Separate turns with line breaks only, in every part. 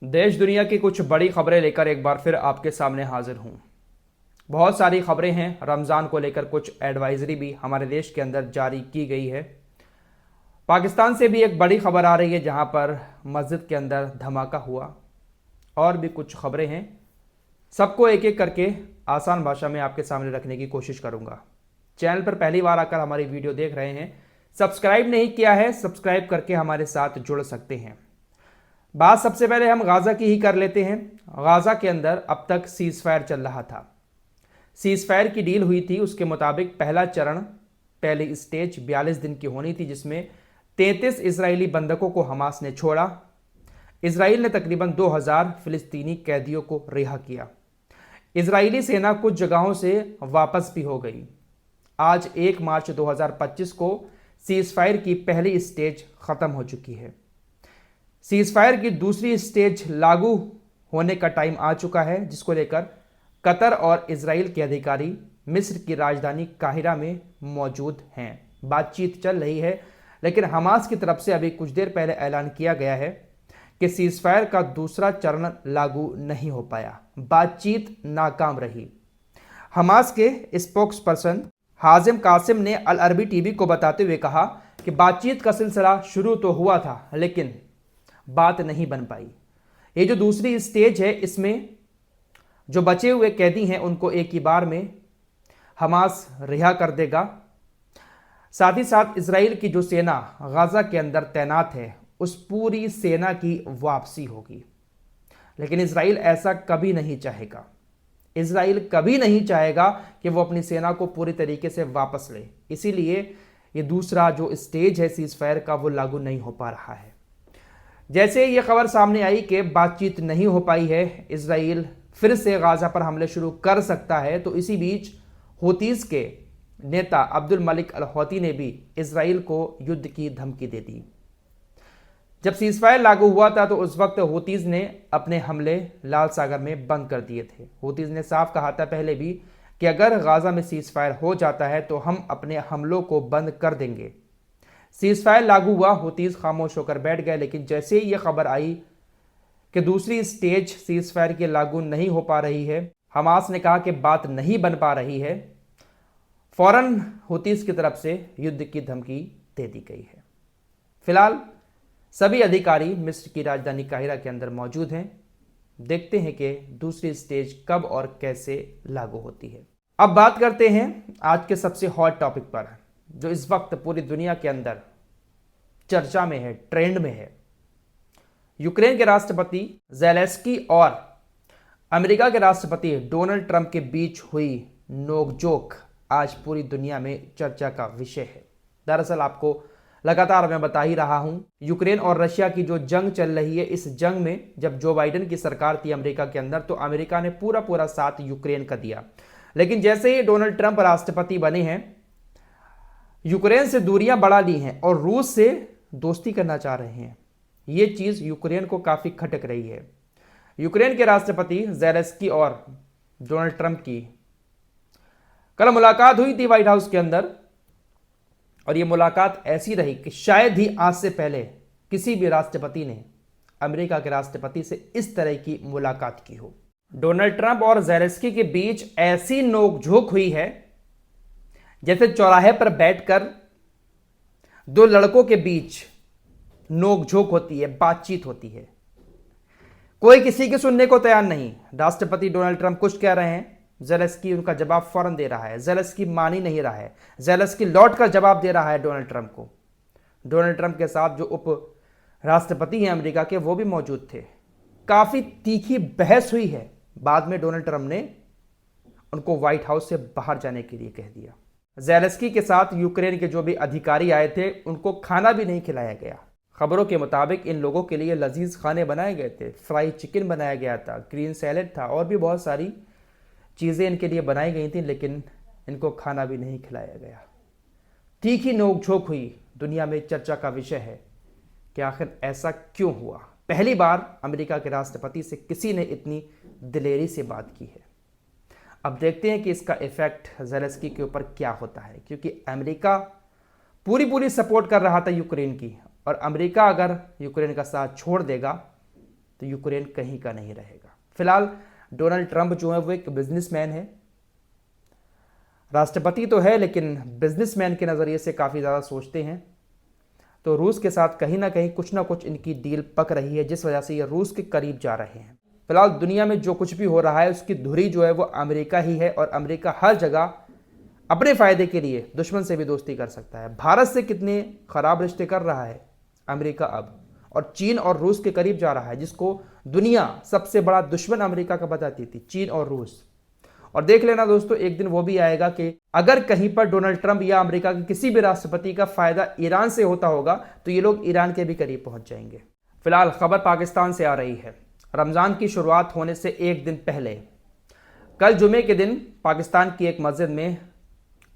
देश दुनिया की कुछ बड़ी खबरें लेकर एक बार फिर आपके सामने हाजिर हूं। बहुत सारी खबरें हैं। रमज़ान को लेकर कुछ एडवाइजरी भी हमारे देश के अंदर जारी की गई है। पाकिस्तान से भी एक बड़ी खबर आ रही है जहां पर मस्जिद के अंदर धमाका हुआ। और भी कुछ खबरें हैं, सबको एक एक करके आसान भाषा में आपके सामने रखने की कोशिश करूंगा। चैनल पर पहली बार आकर हमारी वीडियो देख रहे हैं, सब्सक्राइब नहीं किया है, सब्सक्राइब करके हमारे साथ जुड़ सकते हैं। बात सबसे पहले हम गाज़ा की ही कर लेते हैं। गाज़ा के अंदर अब तक सीज़ फायर चल रहा था। सीज़ फायर की डील हुई थी, उसके मुताबिक पहला चरण, पहली स्टेज 42 दिन की होनी थी, जिसमें 33 इजरायली बंधकों को हमास ने छोड़ा। इजराइल ने तकरीबन 2000 फिलिस्तीनी कैदियों को रिहा किया। इजरायली सेना कुछ जगहों से वापस भी हो गई। आज 1 मार्च 2025 को सीज़ फायर की पहली स्टेज ख़त्म हो चुकी है। सीज़ फायर की दूसरी स्टेज लागू होने का टाइम आ चुका है, जिसको लेकर कतर और इजराइल के अधिकारी मिस्र की राजधानी काहिरा में मौजूद हैं। बातचीत चल रही है, लेकिन हमास की तरफ से अभी कुछ देर पहले ऐलान किया गया है कि सीज़ फायर का दूसरा चरण लागू नहीं हो पाया। बातचीत नाकाम रही। हमास के स्पोक्स पर्सन हाजिम कासिम ने अल अरबी टीवी को बताते हुए कहा कि बातचीत का सिलसिला शुरू तो हुआ था, लेकिन बात नहीं बन पाई। ये जो दूसरी स्टेज है, इसमें जो बचे हुए कैदी हैं उनको एक ही बार में हमास रिहा कर देगा। साथ ही साथ इजराइल की जो सेना गाज़ा के अंदर तैनात है, उस पूरी सेना की वापसी होगी। लेकिन इजराइल ऐसा कभी नहीं चाहेगा। इजराइल कभी नहीं चाहेगा कि वो अपनी सेना को पूरी तरीके से वापस ले। इसीलिए ये दूसरा जो स्टेज है सीज़ फायर का, वो लागू नहीं हो पा रहा है। जैसे ये खबर सामने आई कि बातचीत नहीं हो पाई है, इजराइल फिर से गाज़ा पर हमले शुरू कर सकता है, तो इसी बीच हूतीज़ के नेता अब्दुल मलिक अल हौती ने भी इजराइल को युद्ध की धमकी दे दी। जब सीज़ फायर लागू हुआ था तो उस वक्त हूतीज़ ने अपने हमले लाल सागर में बंद कर दिए थे। हूतीज़ ने साफ कहा था पहले भी कि अगर गाज़ा में सीज़ फायर हो जाता है तो हम अपने हमलों को बंद कर देंगे। सीज़ फायर लागू हुआ, हूतीज़ खामोश होकर बैठ गए। लेकिन जैसे ही यह खबर आई कि दूसरी स्टेज सीज़ फायर की लागू नहीं हो पा रही है, हमास ने कहा कि बात नहीं बन पा रही है, फौरन हूतीज़ की तरफ से युद्ध की धमकी दे दी गई है। फिलहाल सभी अधिकारी मिस्र की राजधानी काहिरा के अंदर मौजूद हैं। देखते हैं कि दूसरी स्टेज कब और कैसे लागू होती है। अब बात करते हैं आज के सबसे हॉट टॉपिक पर, जो इस वक्त पूरी दुनिया के अंदर चर्चा में है, ट्रेंड में है। यूक्रेन के राष्ट्रपति ज़ेलेंस्की और अमेरिका के राष्ट्रपति डोनाल्ड ट्रंप के बीच हुई नोकझोंक आज पूरी दुनिया में चर्चा का विषय है। दरअसल आपको लगातार मैं बता ही रहा हूं, यूक्रेन और रशिया की जो जंग चल रही है, इस जंग में जब जो बाइडेन की सरकार थी अमेरिका के अंदर, तो अमेरिका ने पूरा पूरा साथ यूक्रेन का दिया। लेकिन जैसे ही डोनाल्ड ट्रंप राष्ट्रपति बने हैं, यूक्रेन से दूरियां बढ़ा ली हैं और रूस से दोस्ती करना चाह रहे हैं। ये चीज यूक्रेन को काफी खटक रही है। यूक्रेन के राष्ट्रपति ज़ेलेंस्की और डोनाल्ड ट्रंप की कल मुलाकात हुई थी व्हाइट हाउस के अंदर, और ये मुलाकात ऐसी रही कि शायद ही आज से पहले किसी भी राष्ट्रपति ने अमेरिका के राष्ट्रपति से इस तरह की मुलाकात की हो। डोनाल्ड ट्रंप और ज़ेलेंस्की के बीच ऐसी नोकझोंक हुई है जैसे चौराहे पर बैठकर दो लड़कों के बीच नोकझोंक होती है, बातचीत होती है। कोई किसी की सुनने को तैयार नहीं। राष्ट्रपति डोनाल्ड ट्रंप कुछ कह रहे हैं, ज़ेलेंस्की उनका जवाब फौरन दे रहा है। ज़ेलेंस्की मान ही नहीं रहा है, ज़ेलेंस्की लौट कर जवाब दे रहा है डोनाल्ड ट्रंप को। डोनाल्ड ट्रंप के साथ जो उप राष्ट्रपति हैं अमेरिका के, वो भी मौजूद थे। काफी तीखी बहस हुई है। बाद में डोनाल्ड ट्रंप ने उनको व्हाइट हाउस से बाहर जाने के लिए कह दिया। ज़ेलेंस्की के साथ यूक्रेन के जो भी अधिकारी आए थे, उनको खाना भी नहीं खिलाया गया। खबरों के मुताबिक इन लोगों के लिए लजीज खाने बनाए गए थे, फ्राई चिकन बनाया गया था, ग्रीन सैलेड था, और भी बहुत सारी चीज़ें इनके लिए बनाई गई थी, लेकिन इनको खाना भी नहीं खिलाया गया। तीखी नोकझोंक हुई, दुनिया में चर्चा का विषय है कि आखिर ऐसा क्यों हुआ। पहली बार अमेरिका के राष्ट्रपति से किसी ने इतनी दिलेरी से बात की है। अब देखते हैं कि इसका इफेक्ट ज़ेलेंस्की के ऊपर क्या होता है, क्योंकि अमेरिका पूरी पूरी सपोर्ट कर रहा था यूक्रेन की, और अमेरिका अगर यूक्रेन का साथ छोड़ देगा तो यूक्रेन कहीं का नहीं रहेगा। फिलहाल डोनाल्ड ट्रंप जो है वो एक बिजनेसमैन है, राष्ट्रपति तो है लेकिन बिजनेसमैन के नज़रिए से काफ़ी ज़्यादा सोचते हैं। तो रूस के साथ कहीं ना कहीं कुछ ना कुछ इनकी डील पक रही है, जिस वजह से ये रूस के करीब जा रहे हैं। फिलहाल दुनिया में जो कुछ भी हो रहा है उसकी धुरी जो है वो अमेरिका ही है, और अमेरिका हर जगह अपने फायदे के लिए दुश्मन से भी दोस्ती कर सकता है। भारत से कितने खराब रिश्ते कर रहा है अमेरिका अब, और चीन और रूस के करीब जा रहा है, जिसको दुनिया सबसे बड़ा दुश्मन अमेरिका का बताती थी, चीन और रूस। और देख लेना दोस्तों, एक दिन वो भी आएगा कि अगर कहीं पर डोनाल्ड ट्रंप या अमेरिका के किसी भी राष्ट्रपति का फायदा ईरान से होता होगा तो ये लोग ईरान के भी करीब पहुंच जाएंगे। फिलहाल खबर पाकिस्तान से आ रही है। रमजान की शुरुआत होने से एक दिन पहले कल जुमे के दिन पाकिस्तान की एक मस्जिद में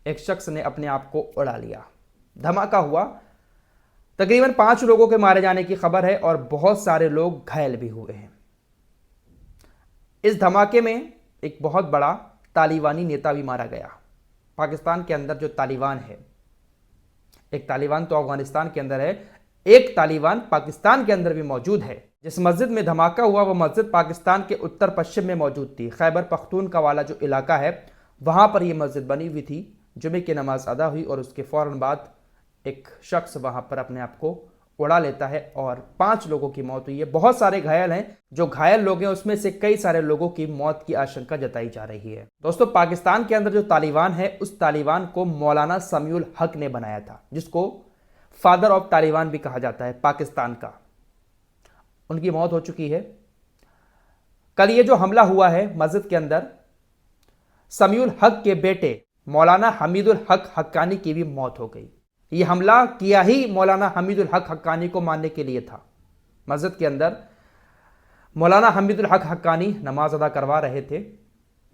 एक शख्स ने अपने आप को उड़ा लिया। धमाका हुआ, तकरीबन 5 लोगों के मारे जाने की खबर है और बहुत सारे लोग घायल भी हुए हैं। इस धमाके में एक बहुत बड़ा तालिबानी नेता भी मारा गया। पाकिस्तान के अंदर जो तालिबान है, एक तालिबान तो अफगानिस्तान के अंदर है, एक तालिबान पाकिस्तान के अंदर भी मौजूद है। जिस मस्जिद में धमाका हुआ वो मस्जिद पाकिस्तान के उत्तर पश्चिम में मौजूद थी। खैबर पख्तूनख्वा वाला जो इलाका है वहां पर यह मस्जिद बनी हुई थी। जुमे की नमाज अदा हुई और उसके फौरन बाद एक शख्स वहां पर अपने आप को उड़ा लेता है और 5 लोगों की मौत हुई है। बहुत सारे घायल हैं। जो घायल लोग हैं उसमें से कई सारे लोगों की मौत की आशंका जताई जा रही है। दोस्तों, पाकिस्तान के अंदर जो तालिबान है उस तालिबान को मौलाना समीउल हक ने बनाया था, जिसको फादर ऑफ तालिबान भी कहा जाता है पाकिस्तान का। उनकी मौत हो चुकी है। कल ये जो हमला हुआ है मस्जिद के अंदर, समीउल हक के बेटे मौलाना हमीदुल हक हक्कानी की भी मौत हो गई। ये हमला किया ही मौलाना हमीदुल हक हक्कानी को मारने के लिए था। मस्जिद के अंदर मौलाना हमीदुल हक हक्कानी नमाज अदा करवा रहे थे।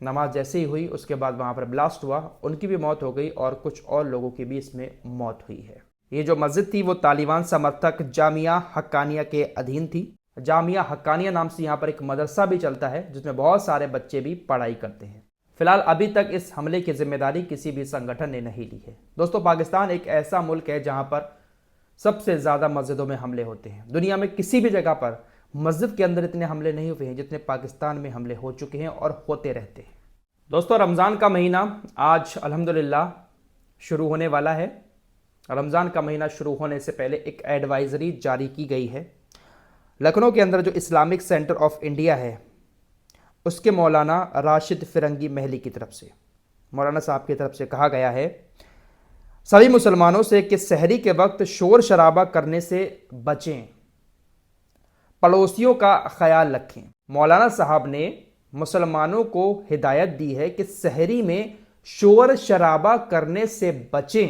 नमाज जैसे ही हुई उसके बाद वहां पर ब्लास्ट हुआ, उनकी भी मौत हो गई और कुछ और लोगों की भी इसमें मौत हुई है। ये जो मस्जिद थी वो तालिबान समर्थक जामिया हक्कानिया के अधीन थी। जामिया हक्कानिया नाम से यहाँ पर एक मदरसा भी चलता है जिसमें बहुत सारे बच्चे भी पढ़ाई करते हैं। फिलहाल अभी तक इस हमले की जिम्मेदारी किसी भी संगठन ने नहीं ली है। दोस्तों, पाकिस्तान एक ऐसा मुल्क है जहां पर सबसे ज़्यादा मस्जिदों में हमले होते हैं। दुनिया में किसी भी जगह पर मस्जिद के अंदर इतने हमले नहीं हुए हैं जितने पाकिस्तान में हमले हो चुके हैं और होते रहते हैं। दोस्तों, रमज़ान का महीना आज अल्हम्दुलिल्लाह शुरू होने वाला है। रमज़ान का महीना शुरू होने से पहले एक एडवाइज़री जारी की गई है। लखनऊ के अंदर जो इस्लामिक सेंटर ऑफ इंडिया है उसके मौलाना राशिद फिरंगी महली की तरफ से, मौलाना साहब की तरफ से कहा गया है सभी मुसलमानों से कि सहरी के वक्त शोर शराबा करने से बचें, पड़ोसियों का ख्याल रखें। मौलाना साहब ने मुसलमानों को हिदायत दी है कि सहरी में शोर शराबा करने से बचें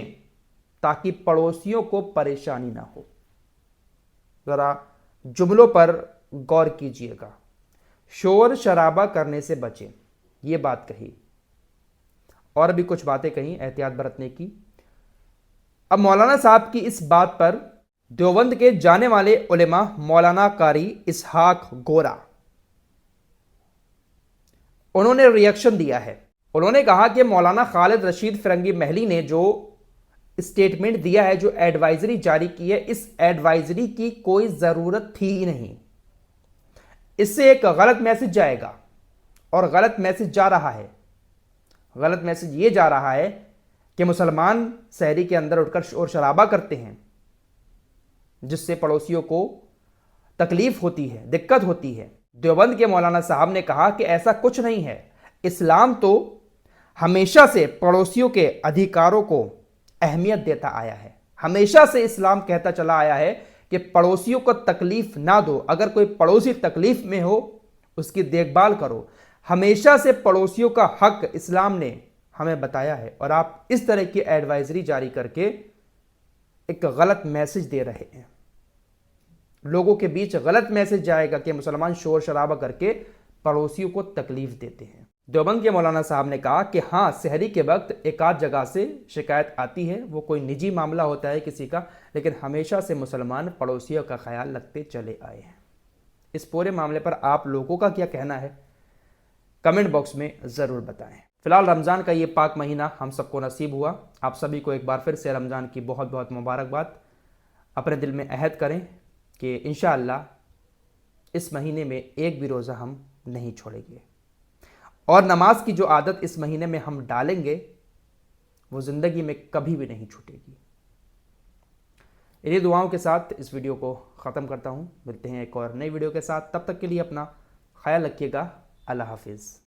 ताकि पड़ोसियों को परेशानी ना हो। ज़रा जुमलों पर गौर कीजिएगा। शोर शराबा करने से बचें, ये बात कही और भी कुछ बातें कही एहतियात बरतने की। अब मौलाना साहब की इस बात पर देवबंद के जाने वाले उलेमा मौलाना कारी इसहाक गोरा, उन्होंने रिएक्शन दिया है। उन्होंने कहा कि मौलाना खालिद रशीद फिरंगी महली ने जो स्टेटमेंट दिया है, जो एडवाइजरी जारी की है, इस एडवाइजरी की कोई ज़रूरत थी ही नहीं। इससे एक गलत मैसेज जाएगा और गलत मैसेज जा रहा है। गलत मैसेज ये जा रहा है कि मुसलमान सहरी के अंदर उठकर शोर शराबा करते हैं जिससे पड़ोसियों को तकलीफ होती है, दिक्कत होती है। देवबंद के मौलाना साहब ने कहा कि ऐसा कुछ नहीं है। इस्लाम तो हमेशा से पड़ोसियों के अधिकारों को अहमियत देता आया है। हमेशा से इस्लाम कहता चला आया है कि पड़ोसियों को तकलीफ ना दो। अगर कोई पड़ोसी तकलीफ में हो उसकी देखभाल करो। हमेशा से पड़ोसियों का हक इस्लाम ने हमें बताया है और आप इस तरह की एडवाइजरी जारी करके एक गलत मैसेज दे रहे हैं। लोगों के बीच गलत मैसेज जाएगा कि मुसलमान शोर शराबा करके पड़ोसियों को तकलीफ देते हैं। देवबंद के मौलाना साहब ने कहा कि हाँ, सहरी के वक्त एक आध जगह से शिकायत आती है, वो कोई निजी मामला होता है किसी का, लेकिन हमेशा से मुसलमान पड़ोसियों का ख्याल रखते चले आए हैं। इस पूरे मामले पर आप लोगों का क्या कहना है कमेंट बॉक्स में ज़रूर बताएं। फिलहाल रमज़ान का ये पाक महीना हम सबको नसीब हुआ। आप सभी को एक बार फिर से रमज़ान की बहुत बहुत मुबारकबाद। अपने दिल में अहद करें कि इंशाअल्लाह इस महीने में एक भी रोज़ा हम नहीं छोड़ेंगे, और नमाज की जो आदत इस महीने में हम डालेंगे वो ज़िंदगी में कभी भी नहीं छूटेगी। इन्हीं दुआओं के साथ इस वीडियो को ख़त्म करता हूँ। मिलते हैं एक और नई वीडियो के साथ, तब तक के लिए अपना ख्याल रखिएगा। अल्लाह हाफिज़।